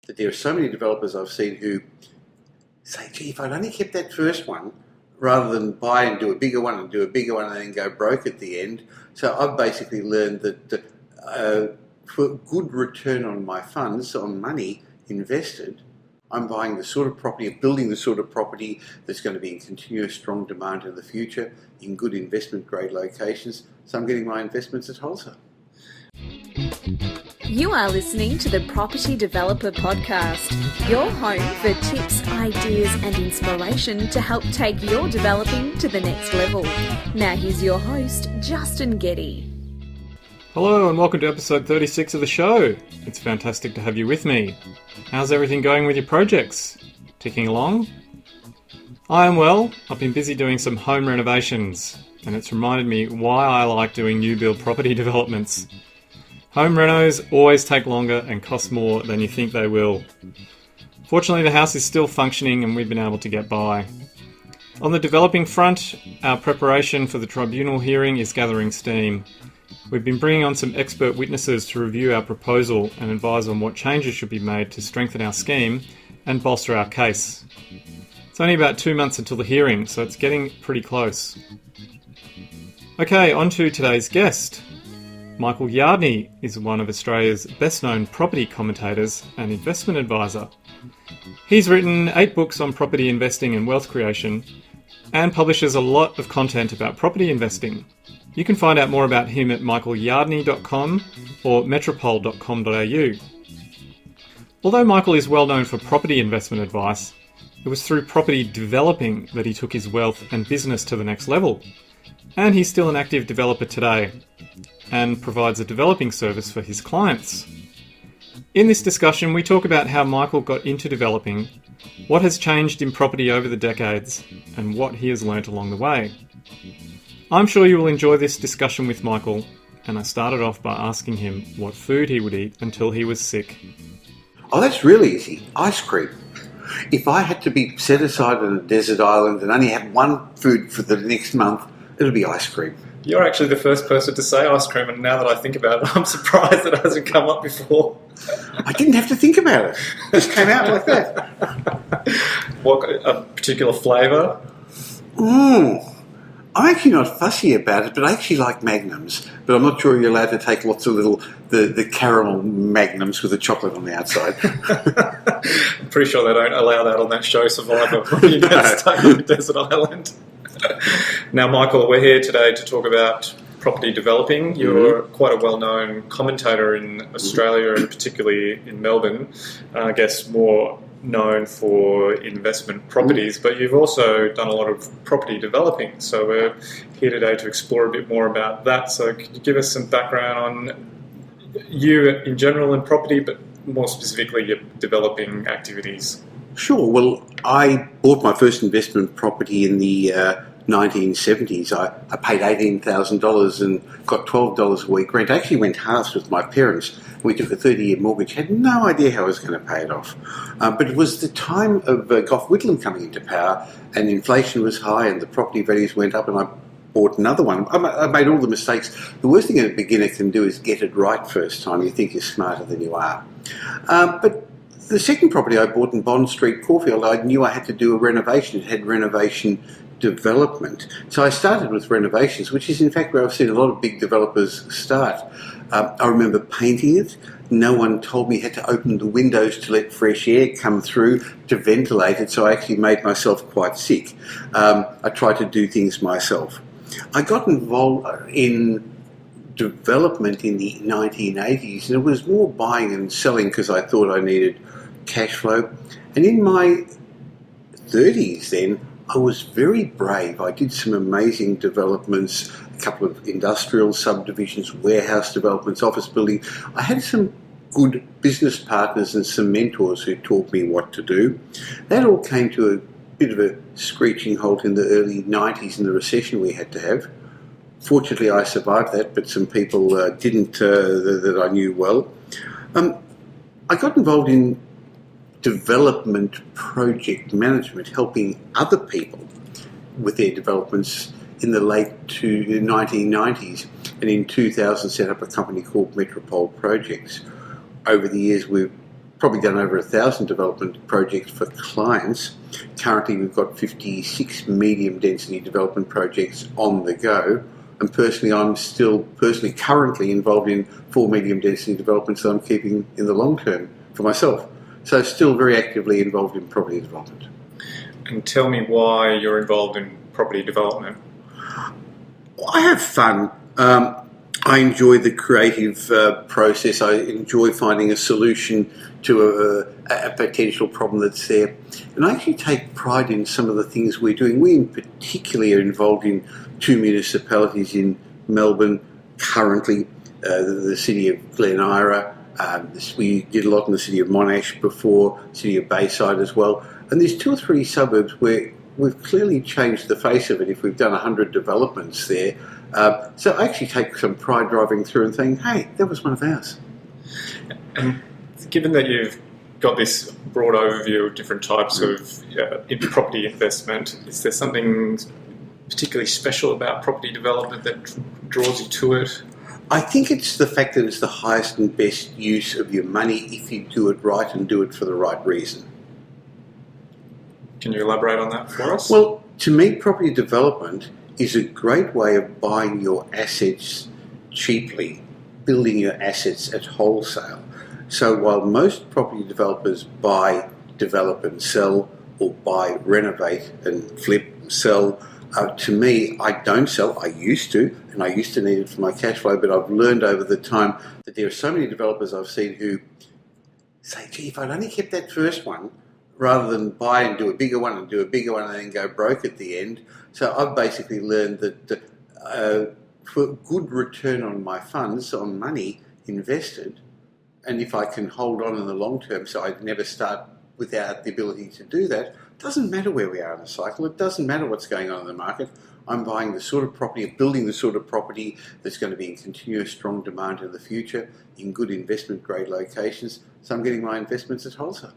that there are so many developers I've seen who say, gee, if I'd only kept that first one, rather than buy and do a bigger one and do a bigger one and then go broke at the end. So I've basically learned that for good return on my funds, on money invested, I'm buying the sort of property, building the sort of property that's going to be in continuous strong demand in the future, in good investment grade locations. So I'm getting my investments at wholesale. You are listening to the Property Developer Podcast, your home for tips, ideas and inspiration to help take your developing to the next level. Now here's your host, Justin Getty. Hello and welcome to episode 36 of the show. It's fantastic to have you with me. How's everything going with your projects? Ticking along? I am well. I've been busy doing some home renovations, and it's reminded me why I like doing new build property developments. Home renos always take longer and cost more than you think they will. Fortunately, the house is still functioning and we've been able to get by. On the developing front, our preparation for the tribunal hearing is gathering steam. We've been bringing on some expert witnesses to review our proposal and advise on what changes should be made to strengthen our scheme and bolster our case. It's only about 2 months until the hearing, so it's getting pretty close. Okay, on to today's guest. Michael Yardney is one of Australia's best-known property commentators and investment advisor. He's written 8 books on property investing and wealth creation and publishes a lot of content about property investing. You can find out more about him at michaelyardney.com or metropole.com.au. Although Michael is well known for property investment advice, it was through property developing that he took his wealth and business to the next level. And he's still an active developer today and provides a developing service for his clients. In this discussion, we talk about how Michael got into developing, what has changed in property over the decades, and what he has learnt along the way. I'm sure you will enjoy this discussion with Michael, and I started off by asking him what food he would eat until he was sick. Oh, that's really easy. Ice cream. If I had to be set aside on a desert island and only have one food for the next month, it'll be ice cream. You're actually the first person to say ice cream, and now that I think about it, I'm surprised that it hasn't come up before. I didn't have to think about it. It just came out like that. What, a particular flavour? I'm actually not fussy about it, but I actually like Magnums. But I'm not sure you're allowed to take lots of the caramel Magnums with the chocolate on the outside. I'm pretty sure they don't allow that on that show Survivor when you get stuck on a desert island. Now, Michael, we're here today to talk about property developing. You're quite a well-known commentator in Australia and particularly in Melbourne. I guess more known for investment properties, but you've also done a lot of property developing. So we're here today to explore a bit more about that. So could you give us some background on you in general in property, but more specifically your developing activities? Sure. Well, I bought my first investment property in the 1970s. I paid $18,000 and got $12 a week rent. I actually went halves with my parents. We took a 30-year mortgage. Had no idea how I was going to pay it off. But it was the time of Gough Whitlam coming into power, and inflation was high and the property values went up, and I bought another one. I made all the mistakes. The worst thing a beginner can do is get it right first time. You think you're smarter than you are. But the second property I bought in Bond Street, Caulfield, I knew I had to do a renovation. It had renovation development. So I started with renovations, which is in fact where I've seen a lot of big developers start. I remember painting it. No one told me I had to open the windows to let fresh air come through, to ventilate it, so I actually made myself quite sick. I tried to do things myself. I got involved in development in the 1980s, and it was more buying and selling because I thought I needed cash flow. And in my 30s then, I was very brave. I did some amazing developments, a couple of industrial subdivisions, warehouse developments, office building. I had some good business partners and some mentors who taught me what to do. That all came to a bit of a screeching halt in the early 90s in the recession we had to have. Fortunately, I survived that, but some people didn't that I knew well. I got involved in development project management, helping other people with their developments in the late 1990s, and in 2000 set up a company called Metropole Projects. Over the years we've probably done over 1,000 development projects for clients. Currently, we've got 56 medium density development projects on the go. And personally, I'm still currently involved in 4 medium density developments that I'm keeping in the long term for myself. So still very actively involved in property development. And tell me why you're involved in property development. I have fun. I enjoy the creative process. I enjoy finding a solution to a potential problem that's there. And I actually take pride in some of the things we're doing. We in particular are involved in 2 municipalities in Melbourne currently, the city of Glen Eira. We did a lot in the city of Monash before, city of Bayside as well. And there's 2 or 3 suburbs where we've clearly changed the face of it if we've done 100 developments there. So I actually take some pride driving through and saying, hey, that was one of ours. And given that you've got this broad overview of different types of property investment, is there something particularly special about property development that draws you to it? I think it's the fact that it's the highest and best use of your money if you do it right and do it for the right reason. Can you elaborate on that for us? Well, to me, property development is a great way of buying your assets cheaply, building your assets at wholesale. So while most property developers buy, develop and sell, or buy, renovate and flip and sell, to me, I don't sell. I used to, and I used to need it for my cash flow, but I've learned over the time that there are so many developers I've seen who say, gee, if I'd only kept that first one, rather than buy and do a bigger one and do a bigger one and then go broke at the end. So I've basically learned that for good return on my funds, on money invested, and if I can hold on in the long term so I never start without the ability to do that, it doesn't matter where we are in the cycle, it doesn't matter what's going on in the market. I'm buying the sort of property, building the sort of property that's going to be in continuous strong demand in the future, in good investment grade locations, so I'm getting my investments at wholesale.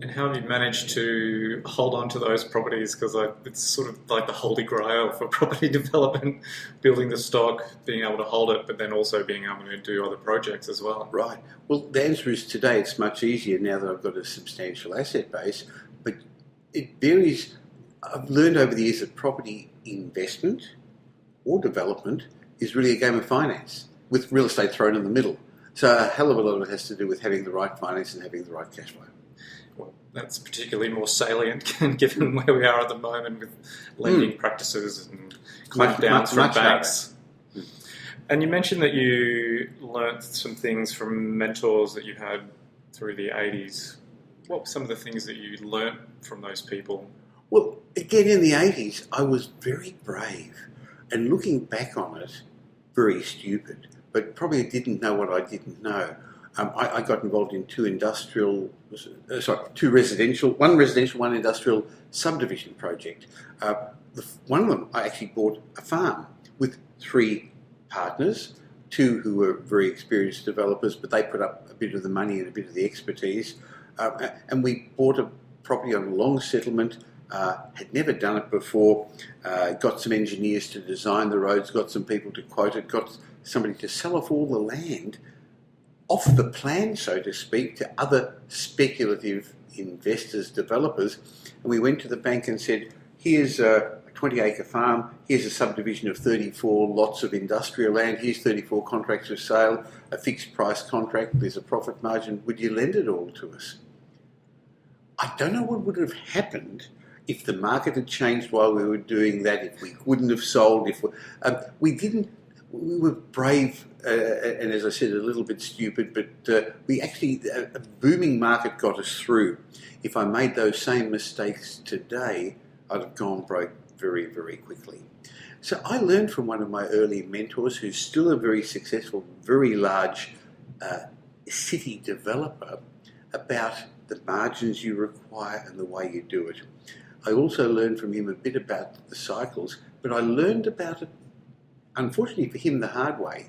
And how have you managed to hold on to those properties? Because it's sort of like the holy grail for property development, building the stock, being able to hold it, but then also being able to do other projects as well. Right. Well, the answer is today it's much easier now that I've got a substantial asset base, but it varies. I've learned over the years that property investment or development is really a game of finance with real estate thrown in the middle. So a hell of a lot of it has to do with having the right finance and having the right cash flow. Well, that's particularly more salient given where we are at the moment with lending practices and clampdowns from banks. And you mentioned that you learnt some things from mentors that you had through the 80s. What were some of the things that you learnt from those people? Well, again, in the 80s, I was very brave. And looking back on it, very stupid. But probably didn't know what I didn't know. I got involved in two residential, one industrial subdivision project. One of them, I actually bought a farm with 3 partners, 2 who were very experienced developers, but they put up a bit of the money and a bit of the expertise. And we bought a property on a long settlement, had never done it before, got some engineers to design the roads, got some people to quote it, got somebody to sell off all the land off the plan, so to speak, to other speculative investors, developers. And we went to the bank and said, here's a 20-acre farm, here's a subdivision of 34 lots of industrial land, here's 34 contracts of sale, a fixed price contract, there's a profit margin, would you lend it all to us? I don't know what would have happened if the market had changed while we were doing that, if we wouldn't have sold, if we were brave, and as I said, a little bit stupid, but we actually, a booming market got us through. If I made those same mistakes today, I'd have gone broke very, very quickly. So I learned from one of my early mentors, who's still a very successful, very large city developer, about the margins you require and the way you do it. I also learned from him a bit about the cycles, but I learned about it, unfortunately for him, the hard way.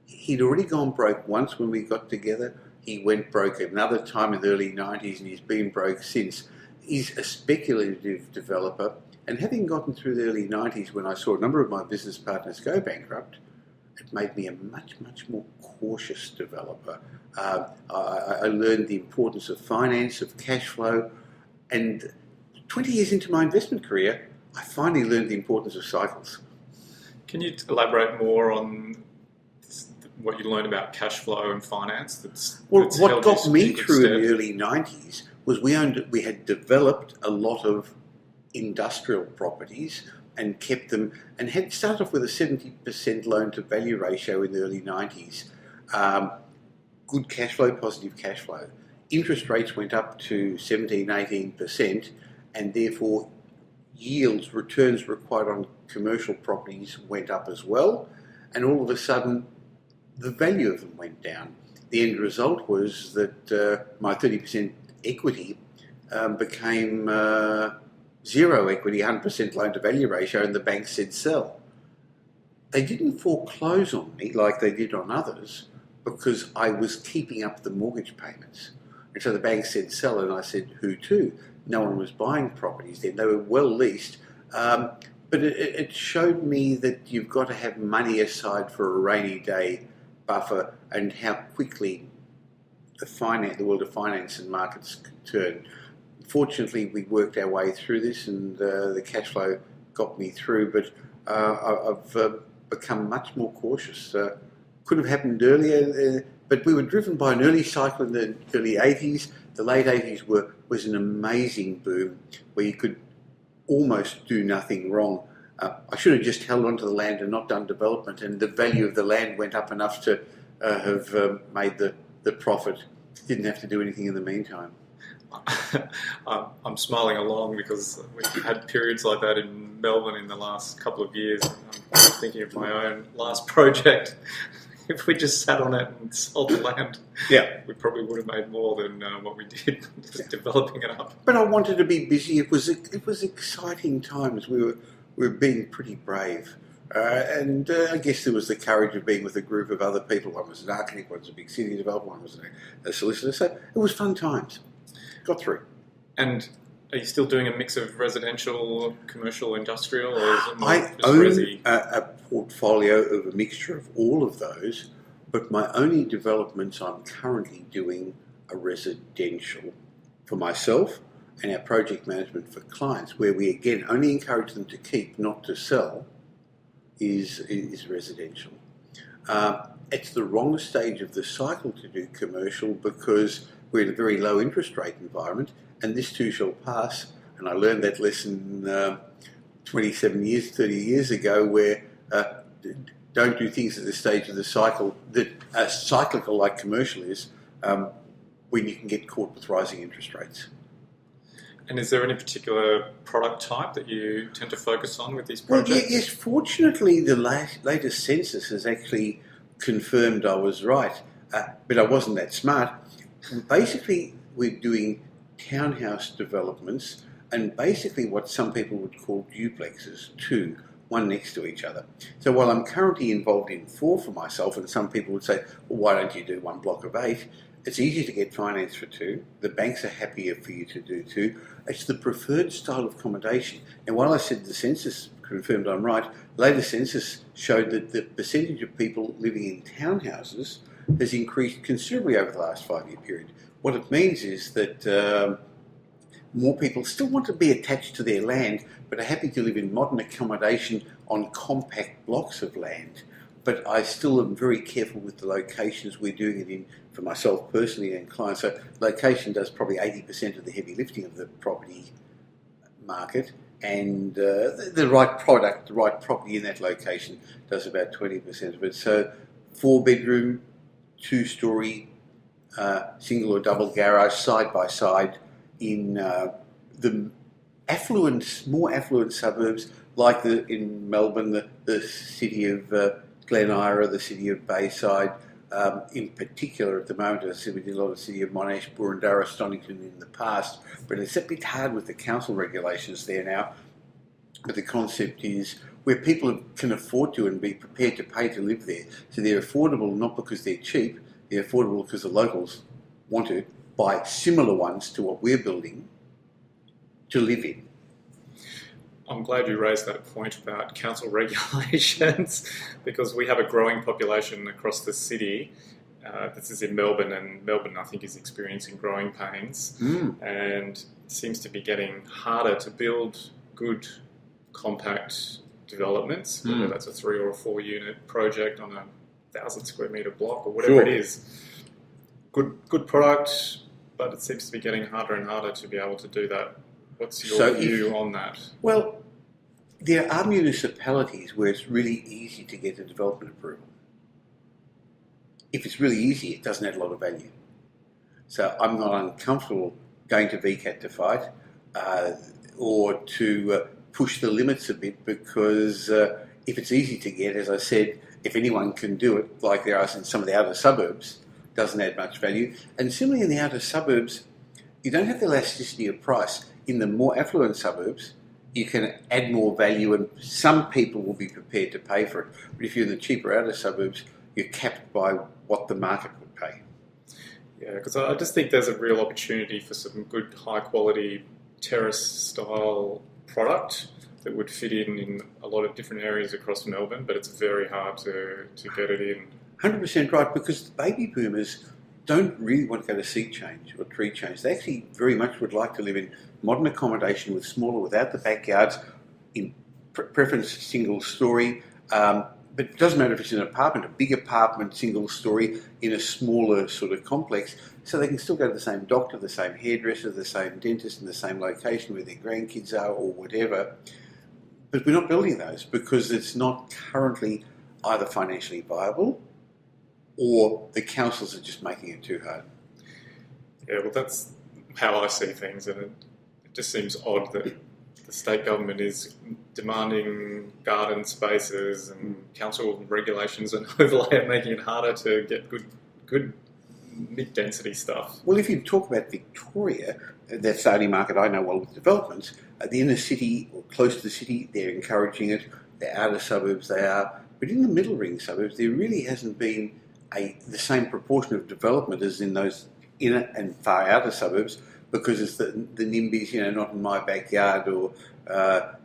He'd already gone broke once when we got together. He went broke another time in the early 90s, and he's been broke since. He's a speculative developer, and having gotten through the early 90s when I saw a number of my business partners go bankrupt, it made me a much more cautious developer. I learned the importance of finance, of cash flow, and 20 years into my investment career, I finally learned the importance of cycles. Can you elaborate more on what you learned about cash flow and finance? What got me through in the early 90s was we had developed a lot of industrial properties and kept them, and had started off with a 70% loan to value ratio in the early 90s. Good cash flow, positive cash flow. Interest rates went up to 17, 18%, and therefore returns required on commercial properties went up as well, and all of a sudden the value of them went down. The end result was that my 30% equity became zero equity, 100% loan to value ratio, and the bank said sell. They didn't foreclose on me like they did on others because I was keeping up the mortgage payments. And so the bank said sell, and I said who to? No one was buying properties then. They were well leased. But it showed me that you've got to have money aside for a rainy day buffer, and how quickly the world of finance and markets could turn. Fortunately, we worked our way through this, and the cash flow got me through, but I've become much more cautious. Could have happened earlier, but we were driven by an early cycle in the early 80s. The late 80s was an amazing boom where you could almost do nothing wrong. I should have just held onto the land and not done development, and the value of the land went up enough to have made the profit. Didn't have to do anything in the meantime. I'm smiling along because we've had periods like that in Melbourne in the last couple of years. I'm thinking of my own last project. If we just sat on it and sold the land, we probably would have made more than what we did just developing it up. But I wanted to be busy. It was exciting times. We were being pretty brave. And I guess there was the courage of being with a group of other people. One was an architect, one was a big city developer, one was a solicitor. So it was fun times. Got through. And are you still doing a mix of residential, commercial, industrial, or is it more I just own resi? a portfolio of a mixture of all of those, but my only developments I'm currently doing are residential for myself and our project management for clients, where we again only encourage them to keep, not to sell, is residential. It's the wrong stage of the cycle to do commercial because we're in a very low interest rate environment, and this too shall pass. And I learned that lesson 27 years, 30 years ago, where don't do things at the stage of the cycle that are cyclical like commercial is, when you can get caught with rising interest rates. And is there any particular product type that you tend to focus on with these projects? Well, yes, fortunately the latest census has actually confirmed I was right, but I wasn't that smart. Basically, we're doing townhouse developments, and basically what some people would call duplexes, two, one next to each other. So while I'm currently involved in 4 for myself, and some people would say, well, why don't you do one block of 8? It's easy to get finance for 2. The banks are happier for you to do 2. It's the preferred style of accommodation. And while I said the census confirmed I'm right, later census showed that the percentage of people living in townhouses has increased considerably over the last 5-year period. What it means is that more people still want to be attached to their land, but are happy to live in modern accommodation on compact blocks of land. But I still am very careful with the locations we're doing it in, for myself personally and clients. So location does probably 80% of the heavy lifting of the property market, and the right product, the right property in that location does about 20% of it. So 4-bedroom, 2-storey, single or double garage side by side in the more affluent suburbs, like in Melbourne, the city of Glen Eira, the city of Bayside. In particular, at the moment, as I said, we did a lot of city of Monash, Boroondara, Stonington in the past, but it's a bit hard with the council regulations there now. But the concept is where people can afford to and be prepared to pay to live there. So they're affordable not because they're cheap, they're affordable because the locals want to buy similar ones to what we're building to live in. I'm glad you raised that point about council regulations because we have a growing population across the city. This is in Melbourne, and Melbourne, I think, is experiencing growing pains, and it seems to be getting harder to build good, compact developments, whether that's a 3 or a 4 unit project on a 1,000 square metre block or whatever it is. Good product, but it seems to be getting harder and harder to be able to do that. What's your view on that? Well, there are municipalities where it's really easy to get a development approval. If it's really easy, it doesn't add a lot of value. So I'm not uncomfortable going to VCAT to fight or to push the limits a bit because if it's easy to get, as I said, if anyone can do it, like there are in some of the outer suburbs, doesn't add much value. And similarly in the outer suburbs, you don't have the elasticity of price. In the more affluent suburbs, you can add more value and some people will be prepared to pay for it. But if you're in the cheaper outer suburbs, you're capped by what the market would pay. Yeah, because I just think there's a real opportunity for some good high quality terrace style product that would fit in a lot of different areas across Melbourne, but it's very hard to get it in. 100% right, because the baby boomers don't really want to go to seat change or tree change. They actually very much would like to live in modern accommodation with smaller, without the backyards, in preference single story. But it doesn't matter if it's an apartment, a big apartment, single story, in a smaller sort of complex, so they can still go to the same doctor, the same hairdresser, the same dentist, in the same location where their grandkids are or whatever. But we're not building those because it's not currently either financially viable or the councils are just making it too hard. Yeah, well, that's how I see things, and it just seems odd that the state government is demanding garden spaces and council regulations and overlay are making it harder to get good mid-density stuff. Well, if you talk about Victoria, that's the only market I know well with developments. At the inner city or close to the city, they're encouraging it. The outer suburbs, they are. But in the middle ring suburbs, there really hasn't been the same proportion of development as in those inner and far outer suburbs, because it's the NIMBYs, not in my backyard,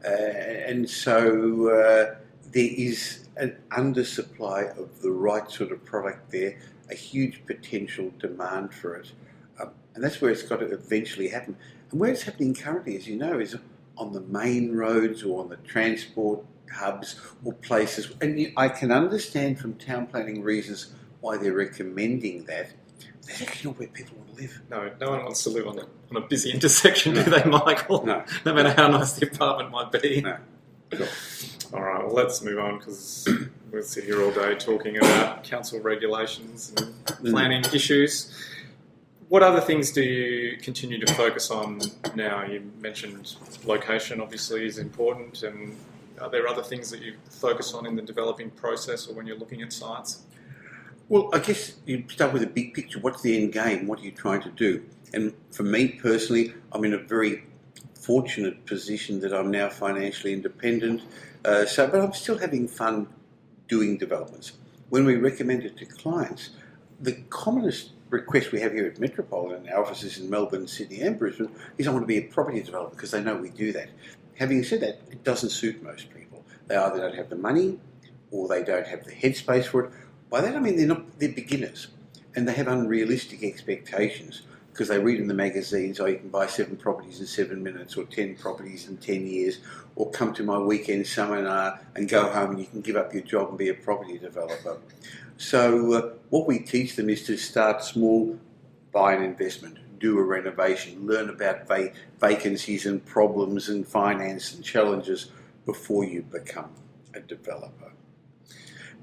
and so there is an undersupply of the right sort of product there, a huge potential demand for it, and that's where it's got to eventually happen. And where it's happening currently, as you know, is on the main roads or on the transport hubs or places. And I can understand from town planning reasons why they're recommending that. That's actually not where people want to live. No one wants to live on a busy intersection, do they, Michael? No. No matter how nice the apartment might be. No. Sure. All right, well, let's move on because we'll sit here all day talking about council regulations and planning issues. What other things do you continue to focus on now? You mentioned location, obviously, is important, and are there other things that you focus on in the developing process or when you're looking at sites? Well, I guess you start with a big picture. What's the end game? What are you trying to do? And for me personally, I'm in a very fortunate position that I'm now financially independent. But I'm still having fun doing developments. When we recommend it to clients, the commonest request we have here at Metropole and our offices in Melbourne, Sydney and Brisbane is I want to be a property developer because they know we do that. Having said that, it doesn't suit most people. They either don't have the money or they don't have the headspace for it. By that I mean they're beginners and they have unrealistic expectations because they read in the magazines, you can buy 7 properties in 7 minutes or 10 properties in 10 years or come to my weekend seminar and go home and you can give up your job and be a property developer. So what we teach them is to start small, buy an investment, do a renovation, learn about vacancies and problems and finance and challenges before you become a developer.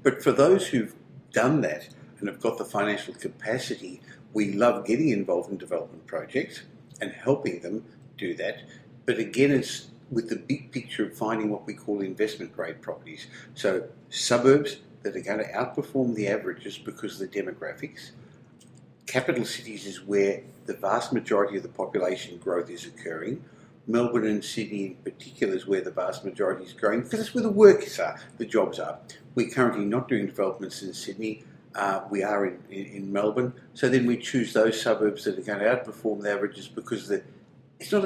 But for those who've done that and have got the financial capacity, we love getting involved in development projects and helping them do that. But again, it's with the big picture of finding what we call investment grade properties. So suburbs that are going to outperform the averages because of the demographics. Capital cities is where the vast majority of the population growth is occurring. Melbourne and Sydney in particular is where the vast majority is growing because it's where the workers are, the jobs are. We're currently not doing developments in Sydney. We are in Melbourne. So then we choose those suburbs that are going to outperform the averages because it's not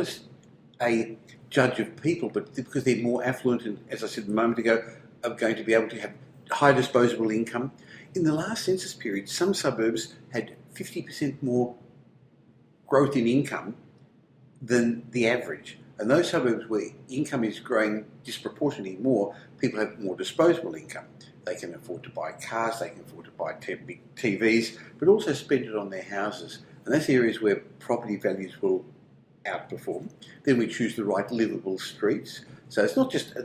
a judge of people, but because they're more affluent and, as I said a moment ago, are going to be able to have high disposable income. In the last census period, some suburbs had 50% more growth in income than the average. And those suburbs where income is growing disproportionately more, people have more disposable income. They can afford to buy cars, they can afford to buy big TVs, but also spend it on their houses. And that's areas where property values will outperform. Then we choose the right livable streets. So it's not just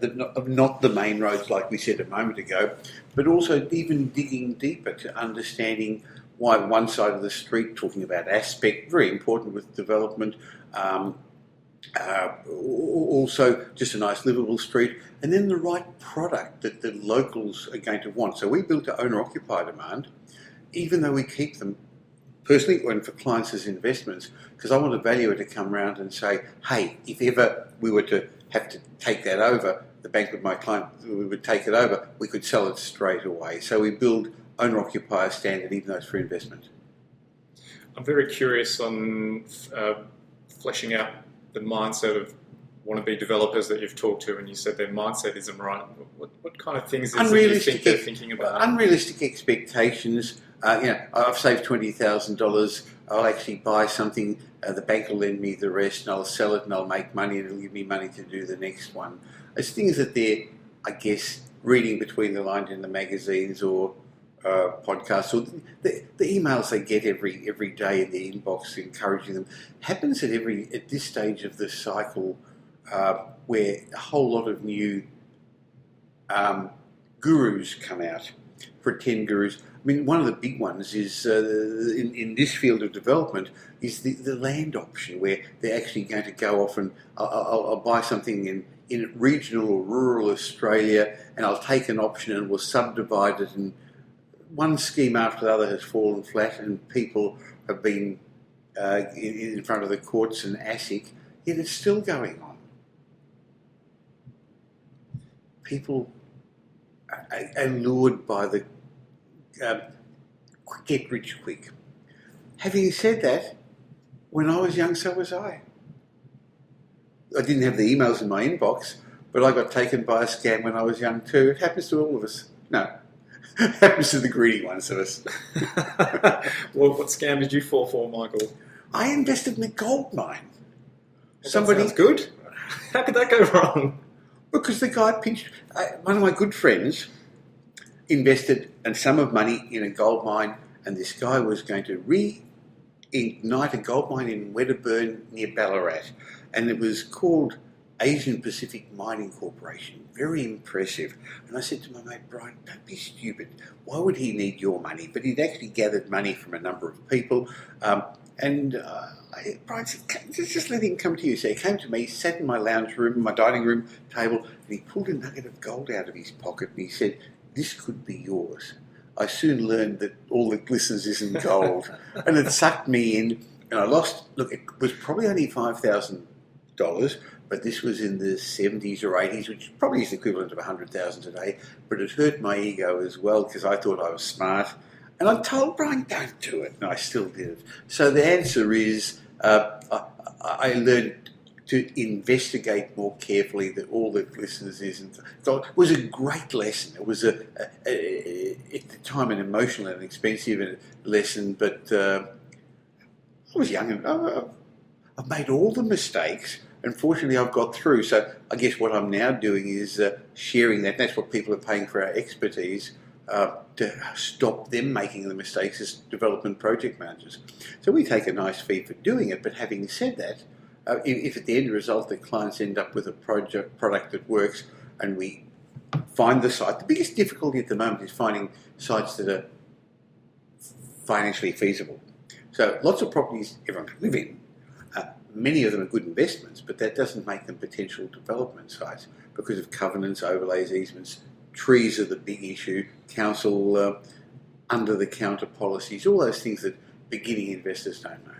not the main roads like we said a moment ago, but also even digging deeper to understanding why one side of the street, talking about aspect, very important with development, also just a nice livable street, and then the right product that the locals are going to want. So we built an owner-occupier demand, even though we keep them personally and for clients as investments, because I want a valuer to come around and say, hey, if ever we were to have to take that over, the bank with my client, we would take it over, we could sell it straight away. So we build owner-occupier standard, even though it's for investment. I'm very curious on fleshing out the mindset of wannabe developers that you've talked to, and you said their mindset isn't right. What kind of things is it you think they're thinking about? Unrealistic expectations. I've saved $20,000. I'll actually buy something. The bank will lend me the rest, and I'll sell it, and I'll make money, and it'll give me money to do the next one. It's things that they're, I guess, reading between the lines in the magazines or podcasts, or the emails they get every day in the inbox encouraging them. Happens at this stage of the cycle where a whole lot of new gurus come out, pretend gurus. I mean, one of the big ones is in this field of development is the land option, where they're actually going to go off and I'll buy something in regional or rural Australia, and I'll take an option and we'll subdivide it, and one scheme after the other has fallen flat, and people have been in front of the courts and ASIC, yet it's still going on. People are lured by the get rich quick. Having said that, when I was young, so was I. I didn't have the emails in my inbox, but I got taken by a scam when I was young too. It happens to all of us. No. It happens to the greedy ones of us. Well, what scam did you fall for, Michael? I invested in a gold mine. Well, sounds good. How could that go wrong? Because the guy pinched... one of my good friends invested a sum of money in a gold mine, and this guy was going to reignite a gold mine in Wedderburn near Ballarat. And it was called Asian Pacific Mining Corporation. Very impressive. And I said to my mate, Brian, don't be stupid. Why would he need your money? But he'd actually gathered money from a number of people. Brian said, just let him come to you. So he came to me, sat in my lounge room, my dining room table, and he pulled a nugget of gold out of his pocket and he said, this could be yours. I soon learned that all that glistens isn't gold. And it sucked me in, and I lost, look, it was probably only $5,000, but this was in the 70s or 80s, which probably is the equivalent of $100,000 today, but it hurt my ego as well because I thought I was smart. And I told Brian, don't do it, and I still did it. So the answer is I learned to investigate more carefully that all that glistens isn't. So it was a great lesson. It was, at the time, an emotional and expensive lesson, but I was young and I've made all the mistakes. And fortunately, I've got through. So I guess what I'm now doing is sharing that. That's what people are paying for, our expertise, to stop them making the mistakes as development project managers. So we take a nice fee for doing it. But having said that, if at the end result the clients end up with a product that works and we find the site, the biggest difficulty at the moment is finding sites that are financially feasible. So lots of properties everyone can live in. Many of them are good investments, but that doesn't make them potential development sites because of covenants, overlays, easements. Trees are the big issue. Council under-the-counter policies, all those things that beginning investors don't know.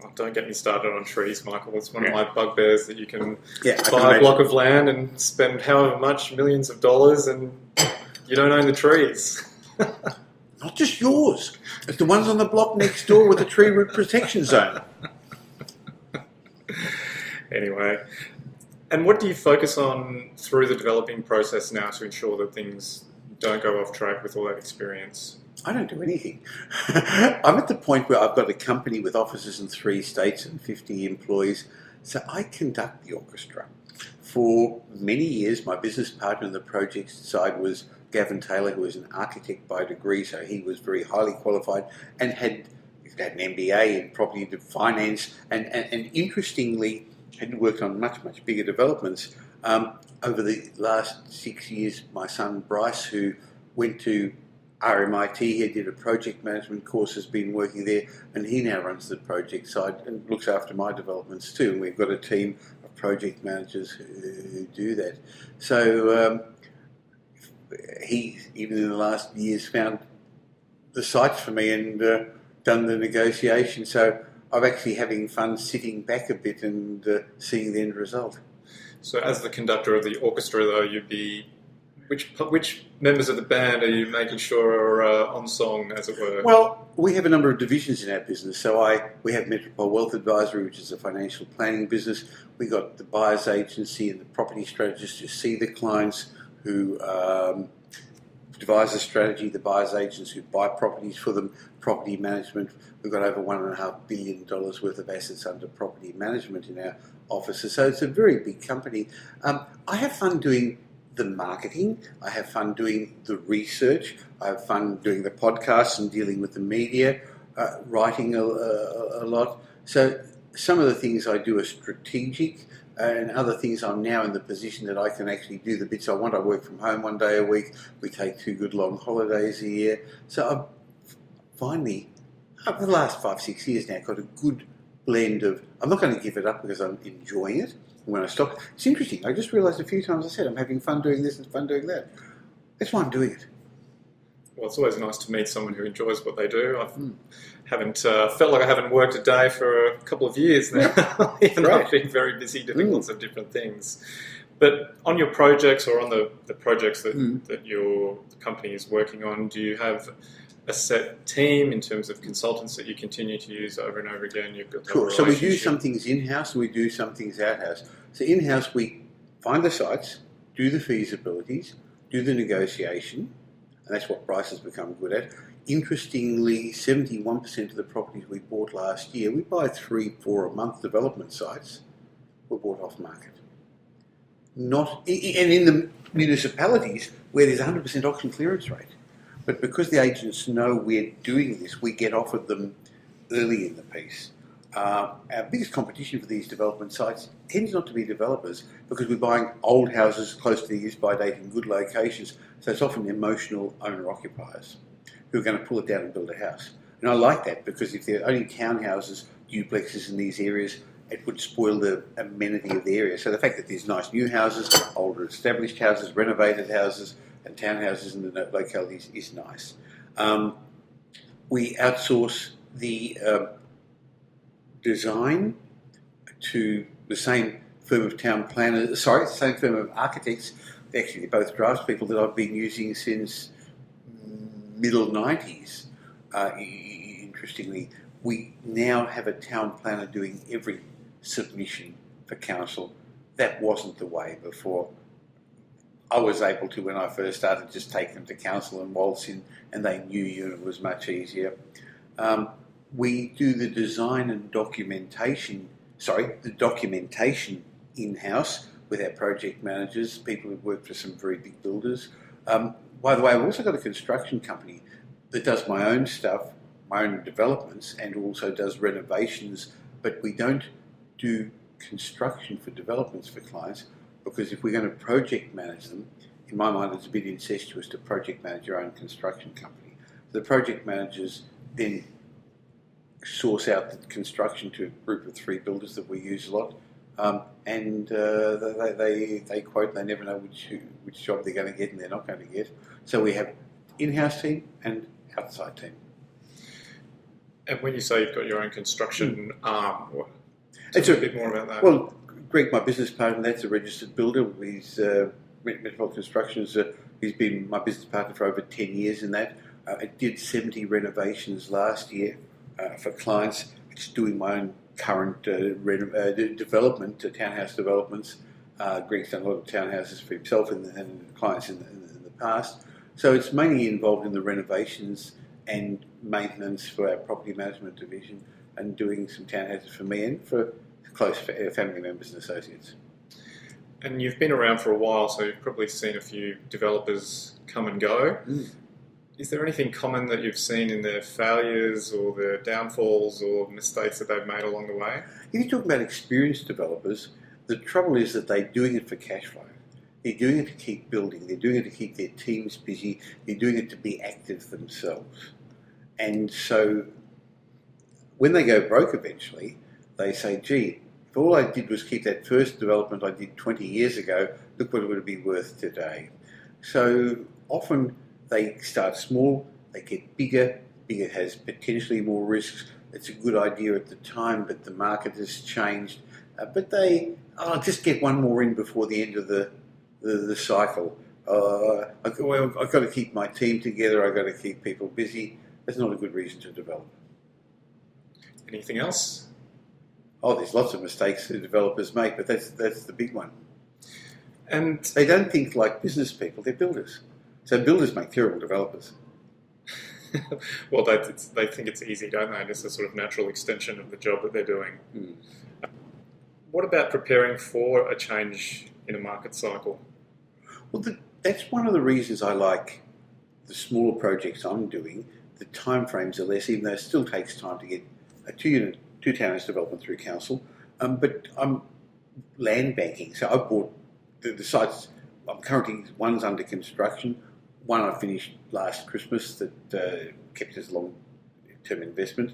Oh, don't get me started on trees, Michael. It's one of my bugbears that you can I buy a block of land and spend however much, millions of dollars, and you don't own the trees. Not just yours. It's the ones on the block next door with the tree root protection zone. Anyway, and what do you focus on through the developing process now to ensure that things don't go off track with all that experience? I don't do anything. I'm at the point where I've got a company with offices in 3 states and 50 employees, so I conduct the orchestra. For many years, my business partner on the project side was Gavin Taylor, who was an architect by degree, so he was very highly qualified and had an MBA in property finance, and interestingly had worked on much bigger developments. Over the last 6 years, my son Bryce, who went to RMIT, he did a project management course, has been working there, and he now runs the project side and looks after my developments too. And we've got a team of project managers who do that. So he, even in the last years, found the sites for me and done the negotiation. So I'm actually having fun sitting back a bit and seeing the end result. So as the conductor of the orchestra, though, you'd be... Which members of the band are you making sure are on song, as it were? Well, we have a number of divisions in our business. So we have Metropole Wealth Advisory, which is a financial planning business. We got the buyer's agency and the property strategists who see the clients, who devise a strategy, the buyer's agents who buy properties for them, property management. We've got over $1.5 billion worth of assets under property management in our offices. So it's a very big company. I have fun doing the marketing, I have fun doing the research, I have fun doing the podcasts and dealing with the media, writing a lot. So some of the things I do are strategic, and other things I'm now in the position that I can actually do the bits I want. I work from home 1 day a week, we take 2 good long holidays a year. So I've finally, over the last 5-6 years now, got a good blend of, I'm not going to give it up because I'm enjoying it. When I stop, it's interesting. I just realised a few times I said I'm having fun doing this and fun doing that. That's why I'm doing it. Well, it's always nice to meet someone who enjoys what they do. I haven't felt like I haven't worked a day for a couple of years now, even though I've been very busy doing lots of different things. But on your projects or on the projects that your company is working on, do you have a set team in terms of consultants that you continue to use over and over again? You've got Sure. So we do some things in-house and we do some things out-house. So in-house we find the sites, do the feasibilities, do the negotiation, and that's what Bryce has become good at. Interestingly, 71% of the properties we bought last year, we buy 3-4 a month development sites, were bought off market. And in the municipalities where there's 100% auction clearance rate. But because the agents know we're doing this, we get offered them early in the piece. Our biggest competition for these development sites tends not to be developers, because we're buying old houses close to the use-by date in good locations. So it's often emotional owner-occupiers who are going to pull it down and build a house. And I like that, because if there are only townhouses, duplexes in these areas, it would spoil the amenity of the area. So the fact that there's nice new houses, older established houses, renovated houses, and townhouses in the localities is nice. We outsource the design to the same firm of same firm of architects. Actually, they're both draftspeople that I've been using since middle 90s. Interestingly, we now have a town planner doing every submission for council. That wasn't the way before. I was able to, when I first started, just take them to council and waltz in, and they knew you, and it was much easier. We do the design and documentation in-house with our project managers, people who've worked for some very big builders. By the way, I've also got a construction company that does my own stuff, my own developments, and also does renovations, but we don't do construction for developments for clients, because if we're going to project manage them, in my mind it's a bit incestuous to project manage your own construction company. The project managers then source out the construction to a group of 3 builders that we use a lot, and they quote, they never know which job they're going to get and they're not going to get. So we have in-house team and outside team. And when you say you've got your own construction arm, tell me a bit more about that. Well, Greg, my business partner, that's a registered builder. He's Metropole Constructions. He's been my business partner for over 10 years in that. I did 70 renovations last year for clients. It's doing my own current development, townhouse developments. Greg's done a lot of townhouses for himself and clients in the past. So it's mainly involved in the renovations and maintenance for our property management division, and doing some townhouses for me and for close family members and associates. And you've been around for a while, so you've probably seen a few developers come and go. Is there anything common that you've seen in their failures or their downfalls or mistakes that they've made along the way? If you talk about experienced developers, the trouble is that they're doing it for cash flow. They're doing it to keep building. They're doing it to keep their teams busy. They're doing it to be active themselves. And so when they go broke eventually, they say, gee, if all I did was keep that first development I did 20 years ago, look what it would be worth today. So often they start small, they get bigger. Bigger has potentially more risks. It's a good idea at the time, but the market has changed. But I'll just get one more in before the end of the cycle. I've got to keep my team together. I've got to keep people busy. That's not a good reason to develop. Anything else? Oh, there's lots of mistakes that developers make, but that's the big one. And they don't think like business people, they're builders. So builders make terrible developers. Well, they think it's easy, don't they? And it's a sort of natural extension of the job that they're doing. What about preparing for a change in a market cycle? Well, that's one of the reasons I like the smaller projects I'm doing. The timeframes are less, even though it still takes time to get a two townhouse development through council. But I'm land banking, so I bought the sites. I'm currently, one's under construction, one I finished last Christmas that kept as long-term investment.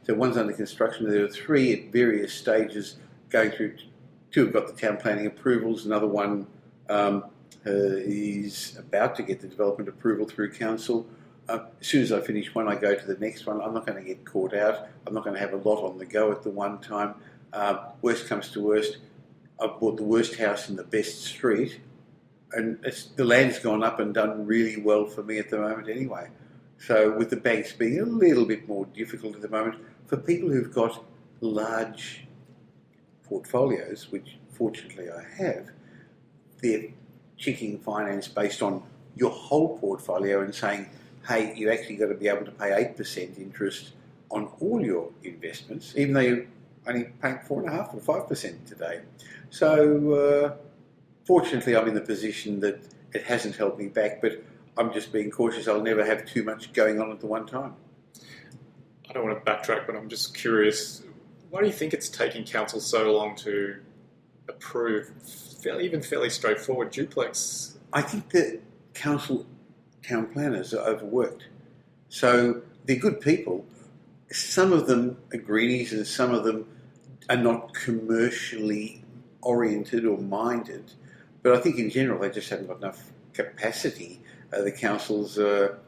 So one's under construction. There are three at various stages going through. Two have got the town planning approvals. Another one is about to get the development approval through council. As soon as I finish one, I go to the next one. I'm not going to get caught out. I'm not going to have a lot on the go at the one time. Worst comes to worst, I've bought the worst house in the best street, and the land's gone up and done really well for me at the moment anyway. So with the banks being a little bit more difficult at the moment, for people who've got large portfolios, which fortunately I have, they're checking finance based on your whole portfolio and saying, hey, you actually got to be able to pay 8% interest on all your investments, even though you're only paying 4.5% or 5% today. So fortunately, I'm in the position that it hasn't held me back, but I'm just being cautious. I'll never have too much going on at the one time. I don't want to backtrack, but I'm just curious, why do you think it's taking council so long to approve fairly straightforward duplex? I think that council town planners are overworked. So they're good people. Some of them are greenies and some of them are not commercially oriented or minded. But I think in general they just haven't got enough capacity. The councils are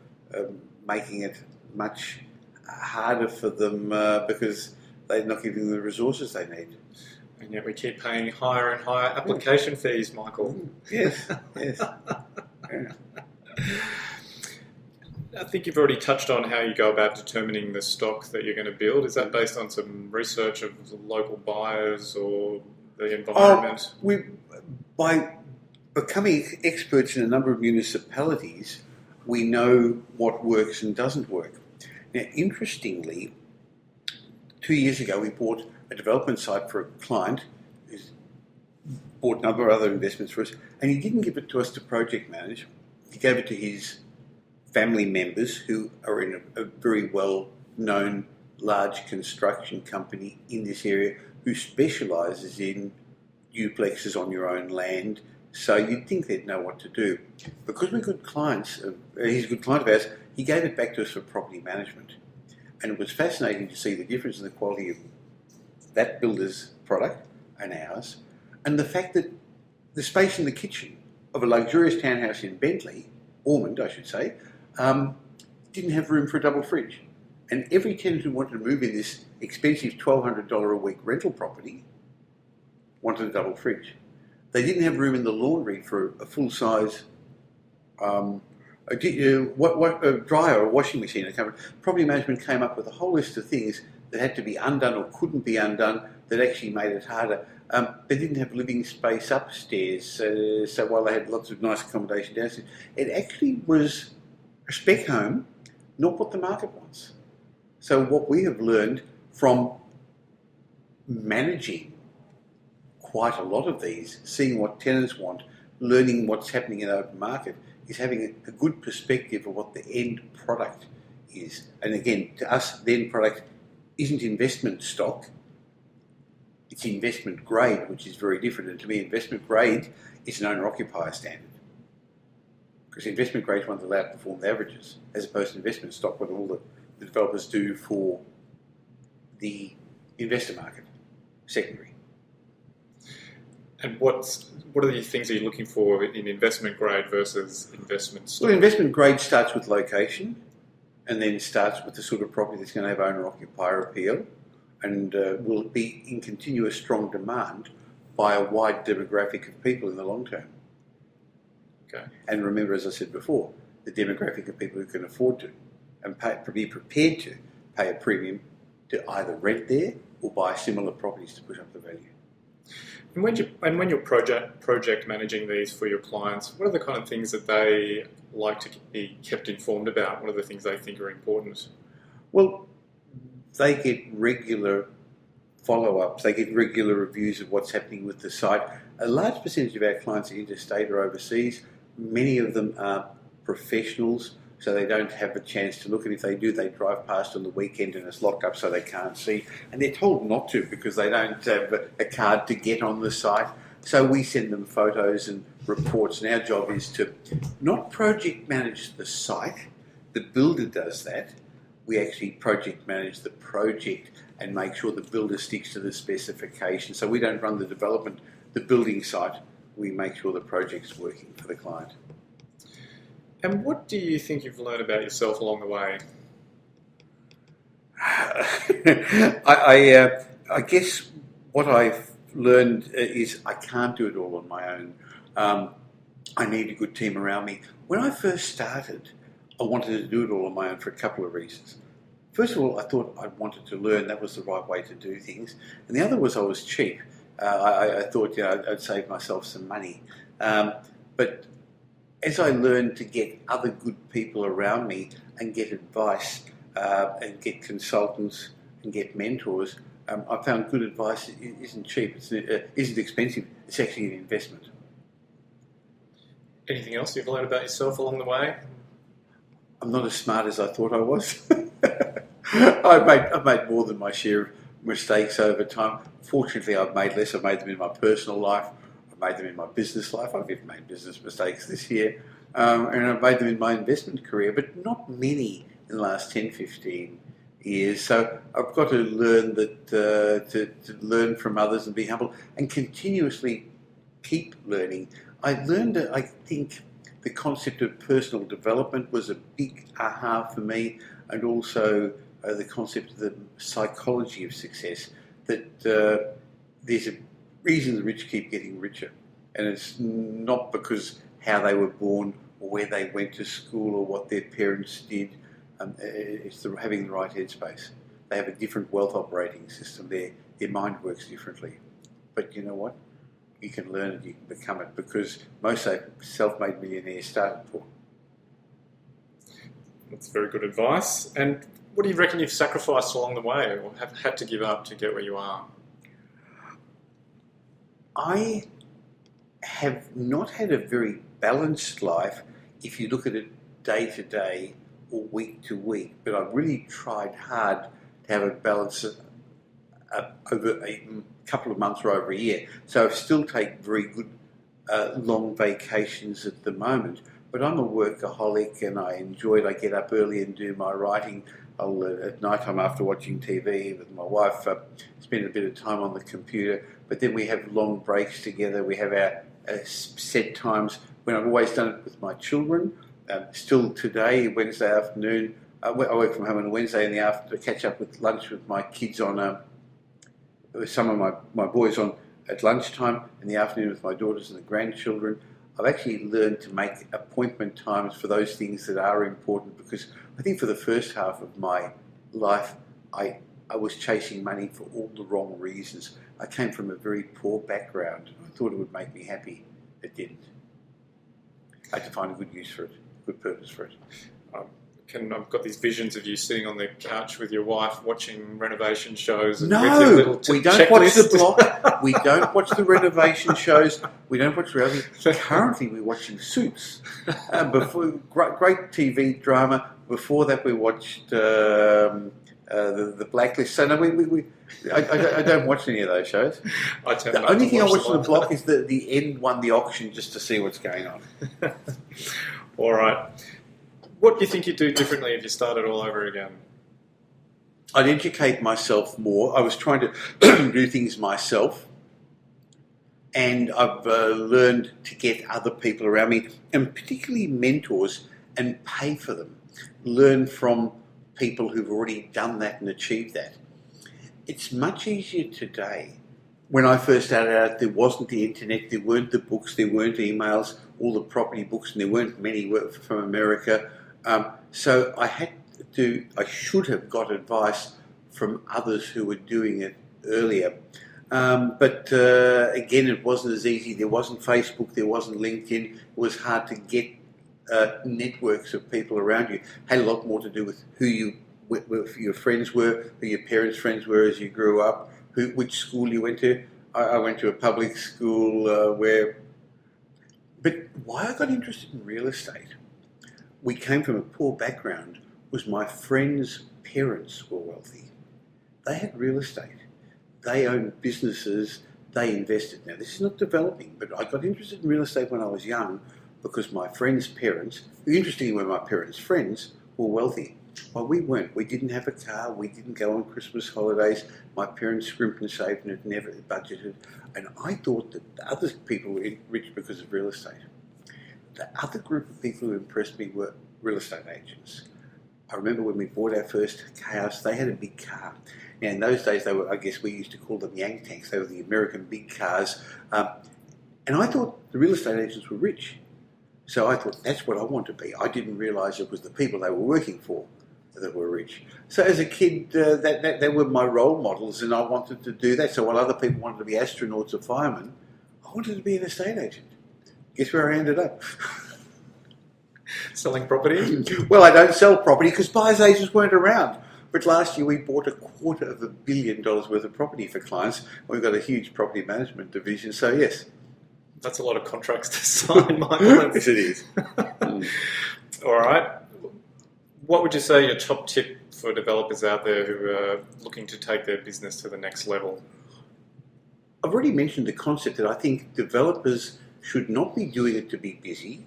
making it much harder for them because they're not giving them the resources they need. And yet we keep paying higher and higher application fees, Michael. Yes, yes. Yeah. I think you've already touched on how you go about determining the stock that you're going to build. Is that based on some research of the local buyers or the environment? By becoming experts in a number of municipalities, we know what works and doesn't work. Now, interestingly, 2 years ago we bought a development site for a client who's bought a number of other investments for us, and he didn't give it to us to project manage. He gave it to his family members who are in a very well-known large construction company in this area who specialises in duplexes on your own land. So you'd think they'd know what to do. Because we're good clients, he's a good client of ours, he gave it back to us for property management. And it was fascinating to see the difference in the quality of that builder's product and ours, and the fact that the space in the kitchen of a luxurious townhouse in Ormond, I should say, didn't have room for a double fridge. And every tenant who wanted to move in this expensive $1,200 a week rental property wanted a double fridge. They didn't have room in the laundry for a full-size dryer or washing machine. Property management came up with a whole list of things that had to be undone or couldn't be undone that actually made it harder. They didn't have living space upstairs, so while they had lots of nice accommodation downstairs, it actually was a spec home, not what the market wants. So what we have learned from managing quite a lot of these, seeing what tenants want, learning what's happening in the open market, is having a good perspective of what the end product is. And again, to us, the end product isn't investment stock, it's investment grade, which is very different. And to me, investment grade is an owner-occupier standard. Because investment grade is one that will outperform the averages, as opposed to investment stock, what all the developers do for the investor market, secondary. And what are the things that you're looking for in investment grade versus investment stock? Well, investment grade starts with location, and then starts with the sort of property that's going to have owner-occupier appeal, and will be in continuous strong demand by a wide demographic of people in the long term. Okay. And remember, as I said before, the demographic of people who can afford to and be prepared to pay a premium to either rent there or buy similar properties to push up the value. And when you're project managing these for your clients, what are the kind of things that they like to be kept informed about? What are the things they think are important? Well, they get regular follow-ups, they get regular reviews of what's happening with the site. A large percentage of our clients are interstate or overseas. Many of them are professionals, so they don't have a chance to look, and if they do, they drive past on the weekend and it's locked up so they can't see. And they're told not to because they don't have a card to get on the site. So we send them photos and reports, and our job is to not project manage the site. The builder does that. We actually project manage the project and make sure the builder sticks to the specification. So we don't run the development, the building site. We make sure the project's working for the client. And what do you think you've learned about yourself along the way? I guess what I've learned is I can't do it all on my own. I need a good team around me. When I first started, I wanted to do it all on my own for a couple of reasons. First of all, I thought I wanted to learn that was the right way to do things. And the other was I was cheap. I thought I'd save myself some money. But as I learned to get other good people around me and get advice and get consultants and get mentors, I found good advice isn't cheap, isn't expensive, it's actually an investment. Anything else you've learned about yourself along the way? I'm not as smart as I thought I was. I've made more than my share of mistakes over time. Fortunately, I've made less. I've made them in my personal life. I've made them in my business life. I've even made business mistakes this year. And I've made them in my investment career, but not many in the last 10, 15 years. So I've got to learn that to learn from others and be humble and continuously keep learning. I learned, I think, the concept of personal development was a big aha for me, and also the concept of the psychology of success, that there's a reason the rich keep getting richer, and it's not because how they were born or where they went to school or what their parents did. It's having the right headspace. They have a different wealth operating system. Their mind works differently. But you know what? You can learn it, you can become it, because most self-made millionaires started poor. That's very good advice. And what do you reckon you've sacrificed along the way or have had to give up to get where you are? I have not had a very balanced life if you look at it day to day or week to week, but I've really tried hard to have a balance over a couple of months or over a year. So I still take very good long vacations at the moment, but I'm a workaholic and I enjoy it. I get up early and do my writing. I'll at night time after watching TV with my wife spend a bit of time on the computer, but then we have long breaks together. We have our set times when I've always done it with my children. Still today, Wednesday afternoon, I work from home on a Wednesday in the afternoon to catch up with lunch with my kids on some of my boys on at lunchtime, in the afternoon with my daughters and the grandchildren. I've actually learned to make appointment times for those things that are important, because I think for the first half of my life I I was chasing money for all the wrong reasons. I came from a very poor background. I thought it would make me happy. It didn't. I had to find a good use for it, good purpose for it. I've got these visions of you sitting on the couch with your wife watching renovation shows. And No, with your little we don't watch the block. We don't watch the renovation shows. We don't watch reality. Currently, we're watching Suits. Before great TV drama. Before that, we watched the Blacklist. So no, I don't watch any of those shows. The only thing I watch on the block is the end won the auction just to see what's going on. All right. What do you think you'd do differently if you started all over again? I'd educate myself more. I was trying to do things myself, and I've learned to get other people around me, and particularly mentors, and pay for them. Learn from people who've already done that and achieved that. It's much easier today. When I first started out, there wasn't the internet, there weren't the books, there weren't emails, all the property books, and there weren't many from America. So I should have got advice from others who were doing it earlier. But again, it wasn't as easy. There wasn't Facebook, there wasn't LinkedIn. It was hard to get networks of people around you. It had a lot more to do with who your friends were, who your parents' friends were as you grew up, which school you went to. I went to a public school But why I got interested in real estate, we came from a poor background, was my friends' parents were wealthy. They had real estate. They owned businesses. They invested. Now, this is not developing, but I got interested in real estate when I was young because my friends' parents, who interestingly were my parents' friends, were wealthy. Well, we weren't. We didn't have a car. We didn't go on Christmas holidays. My parents scrimped and saved and had never budgeted. And I thought that the other people were rich because of real estate. The other group of people who impressed me were real estate agents. I remember when we bought our first house, they had a big car. Now, in those days, they were, I guess we used to call them Yank Tanks. They were the American big cars. And I thought the real estate agents were rich. So I thought, that's what I want to be. I didn't realise it was the people they were working for that were rich. So as a kid, they were my role models, and I wanted to do that. So while other people wanted to be astronauts or firemen, I wanted to be an estate agent. Guess where I ended up? Selling property? Well, I don't sell property because buyer's agents weren't around. But last year we bought $250 million worth of property for clients. We've got a huge property management division, so yes. That's a lot of contracts to sign, Michael. Yes, it is. All right. What would you say your top tip for developers out there who are looking to take their business to the next level? I've already mentioned the concept that I think developers should not be doing it to be busy,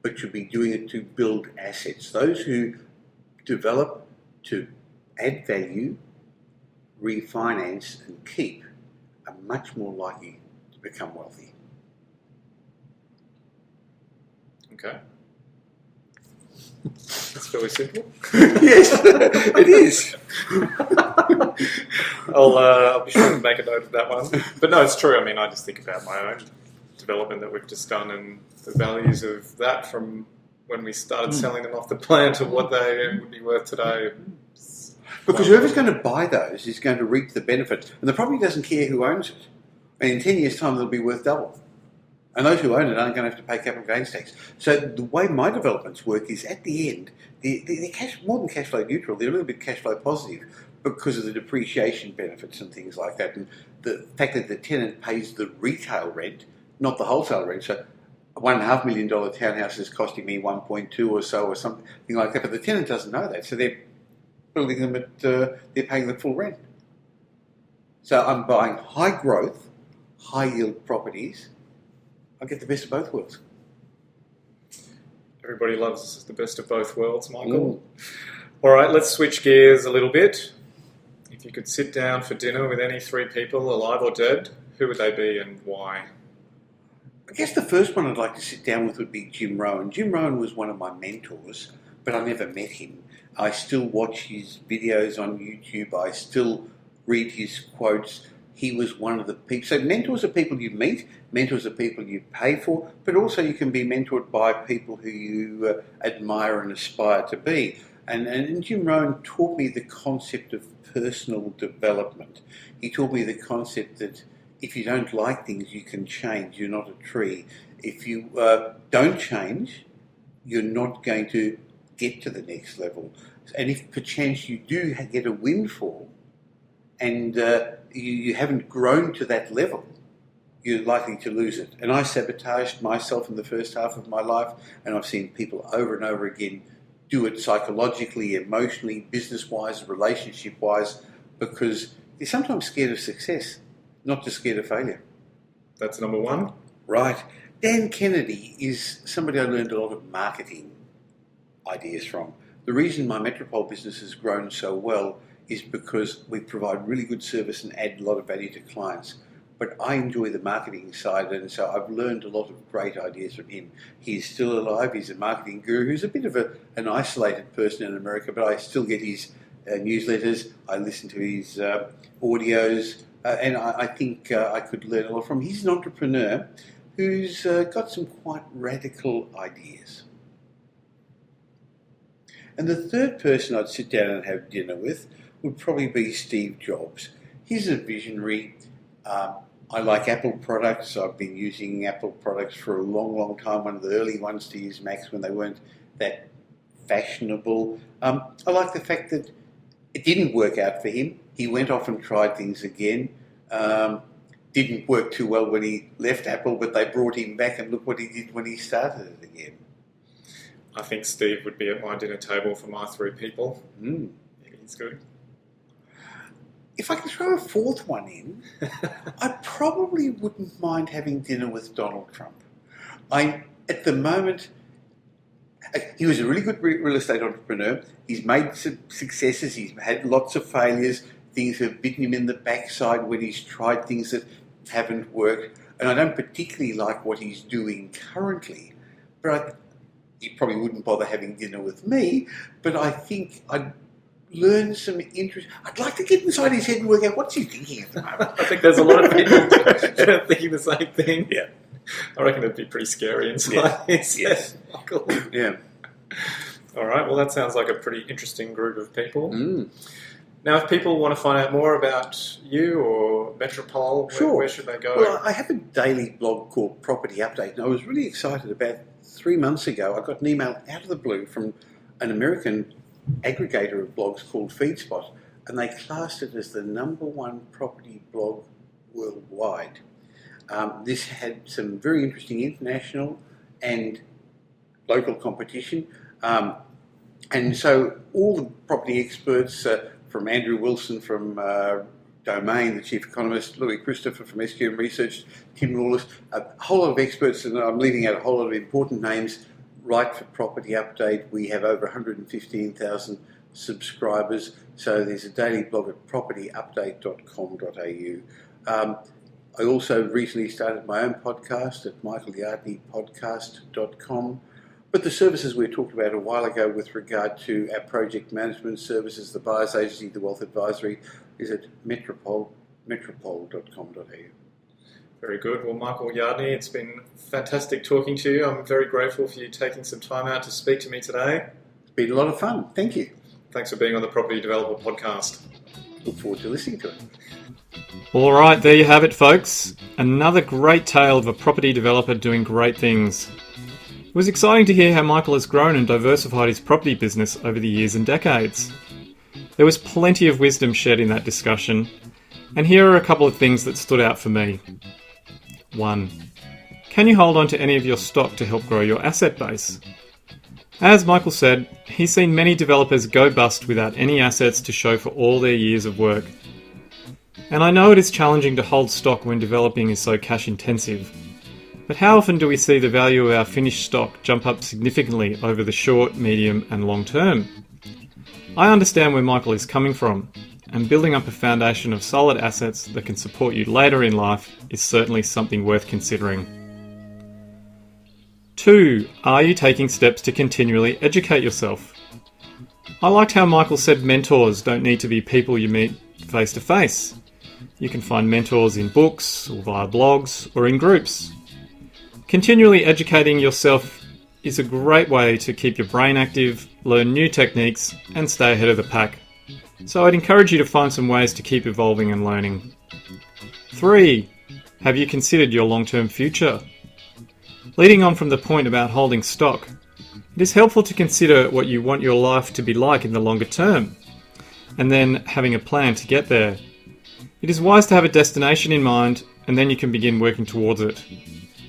but should be doing it to build assets. Those who develop to add value, refinance and keep are much more likely to become wealthy. Okay. That's fairly simple. Yes, it is. I'll be sure to make a note of that one. But no, it's true. I mean, I just think about my own development that we've just done and the values of that from when we started selling them off the plan to what they would be worth today. Because whoever's going to buy those is going to reap the benefit. And the property doesn't care who owns it. And in 10 years' time, it'll be worth double. And those who own it aren't going to have to pay capital gains tax. So the way my developments work is at the end, they're more than cash flow neutral. They're a little bit cash flow positive because of the depreciation benefits and things like that. And the fact that the tenant pays the retail rent, not the wholesale rent. So a $1.5 million townhouse is costing me 1.2 or so or something like that. But the tenant doesn't know that. So they're building them at, they're paying the full rent. So I'm buying high growth, high yield properties. I get the best of both worlds. Everybody loves the best of both worlds, Michael. All right, let's switch gears a little bit. If you could sit down for dinner with any three people, alive or dead, who would they be and why? I guess the first one I'd like to sit down with would be Jim Rohn. Jim Rohn was one of my mentors, but I never met him. I still watch his videos on YouTube. I still read his quotes. He was one of the people. So mentors are people you meet, mentors are people you pay for, but also you can be mentored by people who you admire and aspire to be. And Jim Rohn taught me the concept of personal development. He taught me the concept that if you don't like things, you can change. You're not a tree. If you don't change, you're not going to get to the next level. And if perchance you do get a windfall and you haven't grown to that level, you're likely to lose it. And I sabotaged myself in the first half of my life, and I've seen people over and over again do it psychologically, emotionally, business-wise, relationship-wise, because they're sometimes scared of success, not just scared of failure. That's number one. Right. Dan Kennedy is somebody I learned a lot of marketing ideas from. The reason my Metropole business has grown so well is because we provide really good service and add a lot of value to clients. But I enjoy the marketing side, and so I've learned a lot of great ideas from him. He's still alive. He's a marketing guru who's a bit of an isolated person in America, but I still get his newsletters. I listen to his audios, and I think I could learn a lot from him. He's an entrepreneur who's got some quite radical ideas. And the third person I'd sit down and have dinner with would probably be Steve Jobs. He's a visionary. I like Apple products. I've been using Apple products for a long, long time. One of the early ones to use Macs when they weren't that fashionable. I like the fact that it didn't work out for him. He went off and tried things again. Didn't work too well when he left Apple, but they brought him back, and look what he did when he started it again. I think Steve would be at my dinner table for my three people. He's good. If I could throw a fourth one in, I probably wouldn't mind having dinner with Donald Trump. At the moment, he was a really good real estate entrepreneur. He's made some successes. He's had lots of failures. Things have bitten him in the backside when he's tried things that haven't worked. And I don't particularly like what he's doing currently. But he probably wouldn't bother having dinner with me. But I think I'd learn some interest. I'd like to get inside his head and work out what's he thinking at the moment. I think there's a lot of people thinking the same thing. Yeah. I reckon it'd be pretty scary inside his head, Michael. Yeah. All right, well, that sounds like a pretty interesting group of people. Mm. Now, if people want to find out more about you or Metropole, where should they go? Well, I have a daily blog called Property Update, and I was really excited. About 3 months ago, I got an email out of the blue from an American aggregator of blogs called FeedSpot, and they classed it as the #1 property blog worldwide. This had some very interesting international and local competition, and so all the property experts, from Andrew Wilson from Domain, the chief economist, Louis Christopher from SQM Research, Tim Lawless, a whole lot of experts, and I'm leaving out a whole lot of important names, write for Property Update. We have over 115,000 subscribers, so there's a daily blog at propertyupdate.com.au. I also recently started my own podcast at michaelyardneypodcast.com. But the services we talked about a while ago with regard to our project management services, the buyer's agency, the wealth advisory, is at metropole.com.au. Very good. Well, Michael Yardney, it's been fantastic talking to you. I'm very grateful for you taking some time out to speak to me today. It's been a lot of fun. Thank you. Thanks for being on the Property Developer Podcast. Look forward to listening to it. All right, there you have it, folks. Another great tale of a property developer doing great things. It was exciting to hear how Michael has grown and diversified his property business over the years and decades. There was plenty of wisdom shared in that discussion, and here are a couple of things that stood out for me. 1. Can you hold on to any of your stock to help grow your asset base? As Michael said, he's seen many developers go bust without any assets to show for all their years of work. And I know it is challenging to hold stock when developing is so cash intensive. But how often do we see the value of our finished stock jump up significantly over the short, medium and long term? I understand where Michael is coming from, and building up a foundation of solid assets that can support you later in life is certainly something worth considering. 2. Are you taking steps to continually educate yourself? I liked how Michael said mentors don't need to be people you meet face to face. You can find mentors in books, or via blogs, or in groups. Continually educating yourself is a great way to keep your brain active, learn new techniques, and stay ahead of the pack. So I'd encourage you to find some ways to keep evolving and learning. 3. Have you considered your long-term future? Leading on from the point about holding stock, it is helpful to consider what you want your life to be like in the longer term, and then having a plan to get there. It is wise to have a destination in mind, and then you can begin working towards it.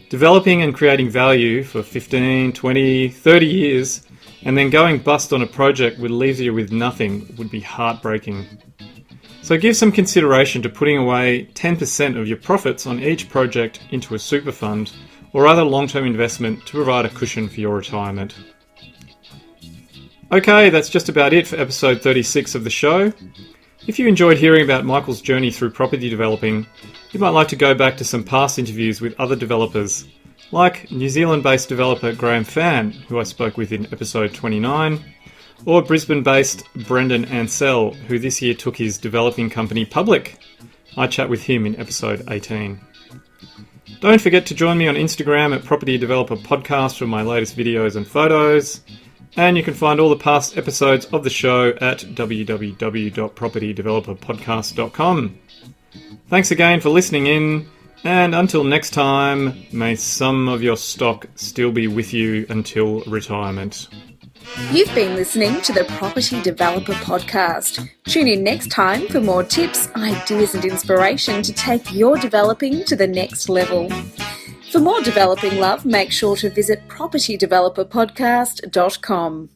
Developing and creating value for 15, 20, 30 years, and then going bust on a project would leave you with nothing would be heartbreaking. So give some consideration to putting away 10% of your profits on each project into a super fund or other long-term investment to provide a cushion for your retirement. Okay, that's just about it for episode 36 of the show. If you enjoyed hearing about Michael's journey through property developing, you might like to go back to some past interviews with other developers, like New Zealand-based developer Graham Fan, who I spoke with in episode 29, or Brisbane-based Brendan Ansell, who this year took his developing company public. I chat with him in episode 18. Don't forget to join me on Instagram at Property Developer Podcast for my latest videos and photos. And you can find all the past episodes of the show at www.propertydeveloperpodcast.com. Thanks again for listening in, and until next time, may some of your stock still be with you until retirement. You've been listening to the Property Developer Podcast. Tune in next time for more tips, ideas and inspiration to take your developing to the next level. For more developing love, make sure to visit propertydeveloperpodcast.com.